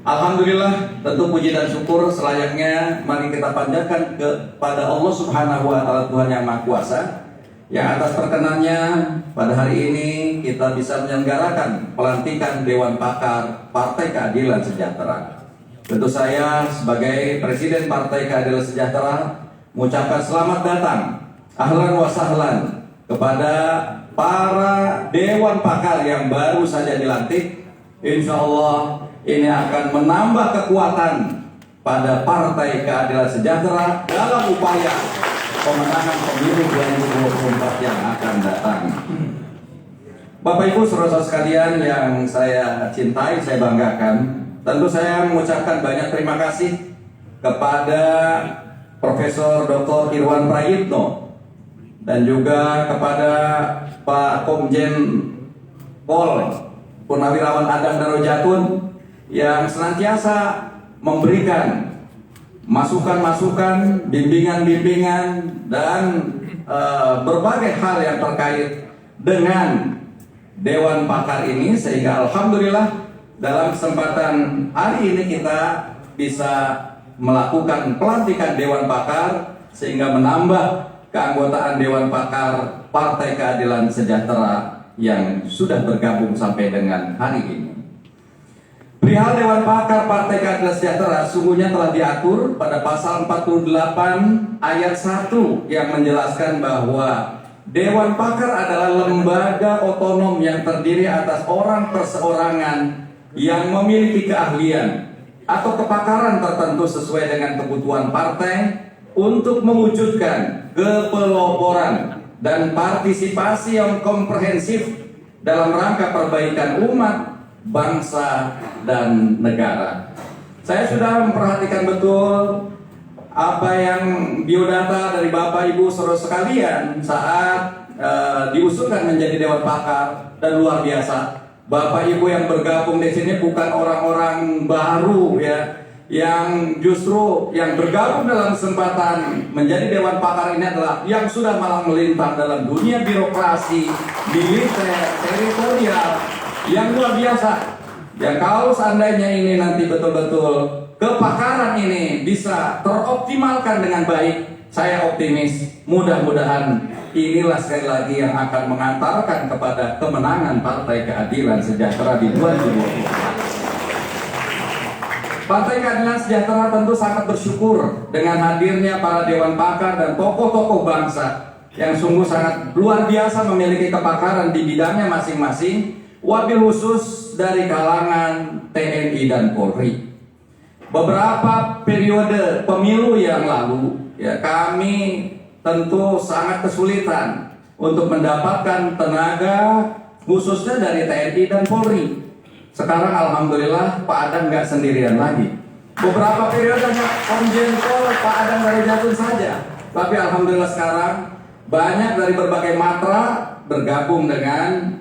Alhamdulillah, tentu puji dan syukur selayaknya mari kita panjatkan kepada Allah Subhanahu wa Ta'ala, Tuhan yang Maha Kuasa, yang atas perkenannya pada hari ini kita bisa menyelenggarakan pelantikan Dewan Pakar Partai Keadilan Sejahtera. Tentu saya sebagai Presiden Partai Keadilan Sejahtera mengucapkan selamat datang, ahlan wa sahlan kepada para Dewan Pakar yang baru saja dilantik. Insya Allah ini akan menambah kekuatan pada Partai Keadilan Sejahtera dalam upaya pemenangan pemilu 2024 yang akan datang. Bapak Ibu saudara sekalian yang saya cintai, saya banggakan, tentu saya mengucapkan banyak terima kasih kepada Profesor Dr. Irwan Prayitno dan juga kepada Pak Komjen Pol Purnawirawan Adang Darojatun yang senantiasa memberikan masukan-masukan, bimbingan-bimbingan, dan berbagai hal yang terkait dengan Dewan Pakar ini, sehingga Alhamdulillah dalam kesempatan hari ini kita bisa melakukan pelantikan Dewan Pakar sehingga menambah keanggotaan Dewan Pakar Partai Keadilan Sejahtera yang sudah bergabung sampai dengan hari ini. Perihal Dewan Pakar Partai Keadilan Sejahtera sungguhnya telah diatur pada pasal 48 ayat 1 yang menjelaskan bahwa Dewan Pakar adalah lembaga otonom yang terdiri atas orang perseorangan yang memiliki keahlian atau kepakaran tertentu sesuai dengan kebutuhan partai untuk mewujudkan kepeloporan dan partisipasi yang komprehensif dalam rangka perbaikan umat, bangsa, dan negara. Saya sudah memperhatikan betul apa yang biodata dari Bapak Ibu saudara sekalian saat diusulkan menjadi Dewan Pakar, dan luar biasa. Bapak Ibu yang bergabung di sini bukan orang-orang baru ya, yang justru yang bergabung dalam kesempatan menjadi Dewan Pakar ini adalah yang sudah malang melintang dalam dunia birokrasi, militer, teritorial yang luar biasa. Ya, kalau seandainya ini nanti betul-betul kepakaran ini bisa teroptimalkan dengan baik, saya optimis mudah-mudahan inilah sekali lagi yang akan mengantarkan kepada kemenangan Partai Keadilan Sejahtera di 2024. Partai Keadilan Sejahtera tentu sangat bersyukur dengan hadirnya para Dewan Pakar dan tokoh-tokoh bangsa yang sungguh sangat luar biasa memiliki kepakaran di bidangnya masing-masing, wabil khusus dari kalangan TNI dan Polri. Beberapa periode pemilu yang lalu, ya, kami tentu sangat kesulitan untuk mendapatkan tenaga khususnya dari TNI dan Polri. Sekarang Alhamdulillah Pak Adang nggak sendirian lagi. Beberapa periode hanya Komjen Pol Pak Adang Darojatun saja, tapi Alhamdulillah sekarang banyak dari berbagai matra bergabung dengan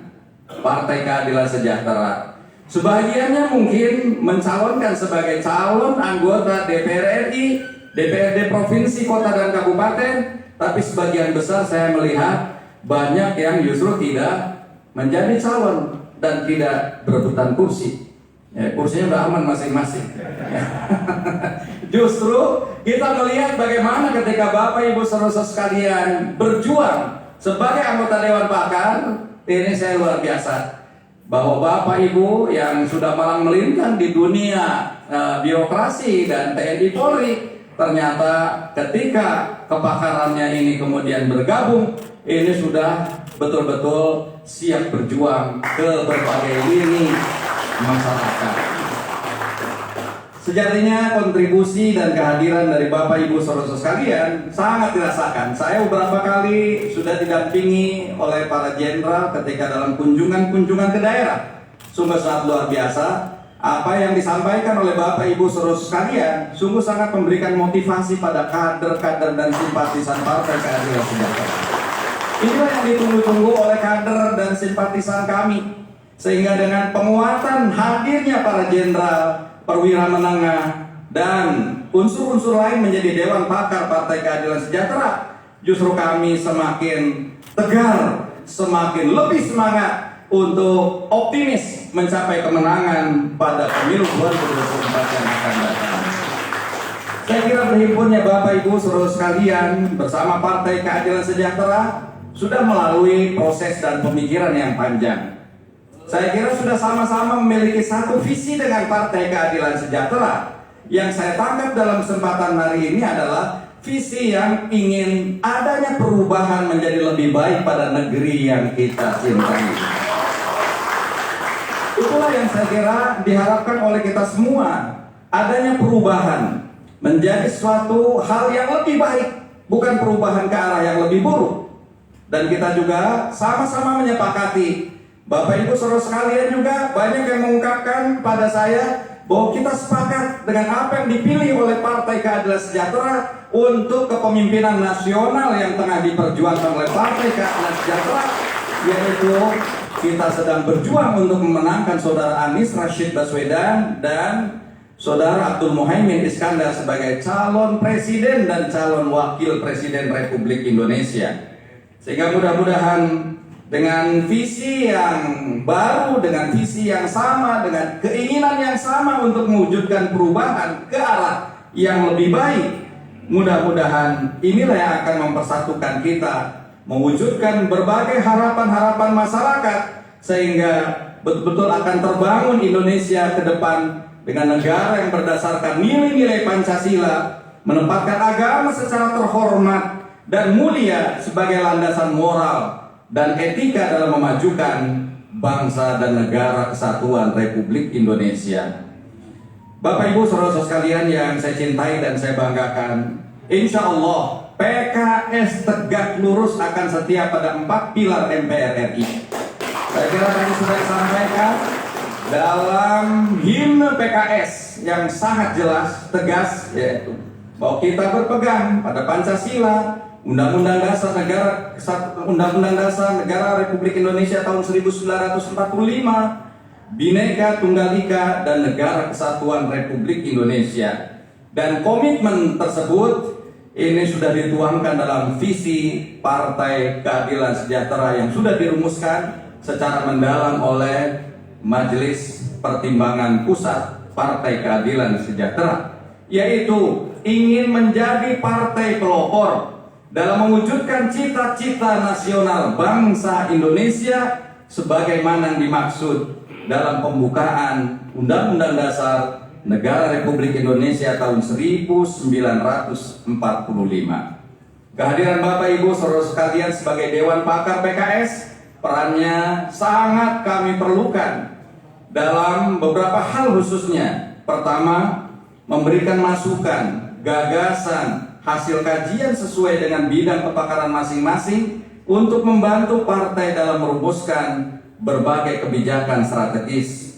Partai Keadilan Sejahtera. Sebagiannya mungkin mencalonkan sebagai calon anggota DPR RI, DPRD provinsi, kota, dan kabupaten, tapi sebagian besar saya melihat banyak yang justru tidak menjadi calon dan tidak berebutan kursi. Ya, kursinya udah aman masing-masing. Justru kita melihat bagaimana ketika Bapak Ibu saudara sekalian berjuang sebagai anggota Dewan Pakar, ini saya luar biasa bahwa Bapak Ibu yang sudah malang melintang di dunia birokrasi dan TNI Polri, ternyata ketika kepakarannya ini kemudian bergabung, ini sudah betul-betul siap berjuang ke berbagai lini masyarakat. Sejatinya kontribusi dan kehadiran dari Bapak Ibu saudara sekalian sangat dirasakan. Saya beberapa kali sudah didampingi oleh para jenderal ketika dalam kunjungan-kunjungan ke daerah. Sungguh sangat luar biasa apa yang disampaikan oleh Bapak Ibu saudara sekalian, sungguh sangat memberikan motivasi pada kader-kader dan simpatisan Partai Keadilan Sejahtera. Inilah yang ditunggu-tunggu oleh kader dan simpatisan kami, sehingga dengan penguatan hadirnya para jenderal, perwira menengah, dan unsur-unsur lain menjadi Dewan Pakar Partai Keadilan Sejahtera, justru kami semakin tegar, semakin lebih semangat untuk optimis mencapai kemenangan pada pemilu 2024 yang akan datang. Saya kira berhimpunnya Bapak Ibu saudara sekalian bersama Partai Keadilan Sejahtera sudah melalui proses dan pemikiran yang panjang. Saya kira sudah sama-sama memiliki satu visi dengan Partai Keadilan Sejahtera. Yang saya tangkap dalam kesempatan hari ini adalah visi yang ingin adanya perubahan menjadi lebih baik pada negeri yang kita cintai. Itulah yang saya kira diharapkan oleh kita semua, adanya perubahan menjadi suatu hal yang lebih baik, bukan perubahan ke arah yang lebih buruk. Dan kita juga sama-sama menyepakati, Bapak Ibu saudara sekalian juga banyak yang mengungkapkan pada saya bahwa kita sepakat dengan apa yang dipilih oleh Partai Keadilan Sejahtera untuk kepemimpinan nasional yang tengah diperjuangkan oleh Partai Keadilan Sejahtera, yaitu kita sedang berjuang untuk memenangkan Saudara Anies Rashid Baswedan dan Saudara Abdul Muhaimin Iskandar sebagai calon presiden dan calon wakil presiden Republik Indonesia. Sehingga mudah-mudahan dengan visi yang baru, dengan visi yang sama, dengan keinginan yang sama untuk mewujudkan perubahan ke arah yang lebih baik, mudah-mudahan inilah yang akan mempersatukan kita, mewujudkan berbagai harapan-harapan masyarakat, sehingga betul-betul akan terbangun Indonesia ke depan dengan negara yang berdasarkan nilai-nilai Pancasila, menempatkan agama secara terhormat dan mulia sebagai landasan moral dan etika dalam memajukan bangsa dan negara kesatuan Republik Indonesia. Bapak Ibu saudara sekalian yang saya cintai dan saya banggakan, insya Allah PKS tegak lurus akan setia pada 4 pilar MPR RI. Saya kira tadi sudah disampaikan dalam himne PKS yang sangat jelas, tegas, yaitu bahwa kita berpegang pada Pancasila, Undang-Undang Dasar Negara Republik Indonesia tahun 1945, Bhinneka Tunggal Ika, dan Negara Kesatuan Republik Indonesia. Dan komitmen tersebut ini sudah dituangkan dalam visi Partai Keadilan Sejahtera yang sudah dirumuskan secara mendalam oleh Majelis Pertimbangan Pusat Partai Keadilan Sejahtera, yaitu ingin menjadi partai pelopor dalam mewujudkan cita-cita nasional bangsa Indonesia sebagaimana yang dimaksud dalam pembukaan Undang-Undang Dasar Negara Republik Indonesia tahun 1945. Kehadiran Bapak Ibu saudara sekalian sebagai Dewan Pakar PKS perannya sangat kami perlukan dalam beberapa hal khususnya. Pertama, memberikan masukan, gagasan, hasil kajian sesuai dengan bidang kepakaran masing-masing untuk membantu partai dalam merumuskan berbagai kebijakan strategis.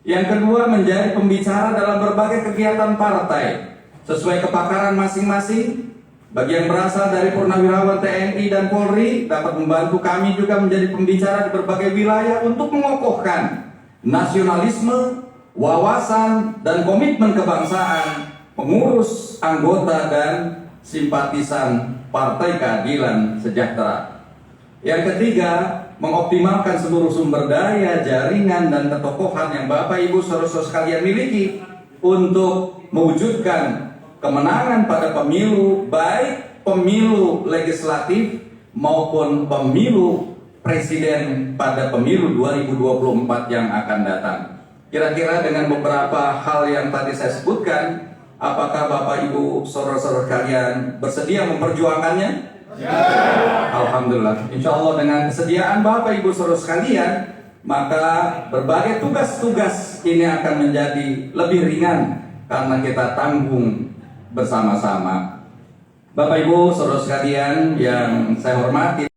Yang kedua, menjadi pembicara dalam berbagai kegiatan partai sesuai kepakaran masing-masing. Bagi yang berasal dari purnawirawan TNI dan Polri dapat membantu kami juga menjadi pembicara di berbagai wilayah untuk mengokohkan nasionalisme, wawasan, dan komitmen kebangsaan pengurus, anggota, dan simpatisan Partai Keadilan Sejahtera. Yang ketiga, mengoptimalkan seluruh sumber daya, jaringan, dan ketokohan yang Bapak Ibu saudara-saudara sekalian miliki untuk mewujudkan kemenangan pada pemilu, baik pemilu legislatif maupun pemilu presiden pada pemilu 2024 yang akan datang. Kira-kira dengan beberapa hal yang tadi saya sebutkan, apakah Bapak Ibu saudara-saudara kalian bersedia memperjuangkannya? Ya. Alhamdulillah. Insya Allah dengan kesediaan Bapak Ibu saudara sekalian, maka berbagai tugas-tugas ini akan menjadi lebih ringan karena kita tanggung bersama-sama. Bapak Ibu saudara sekalian yang saya hormati,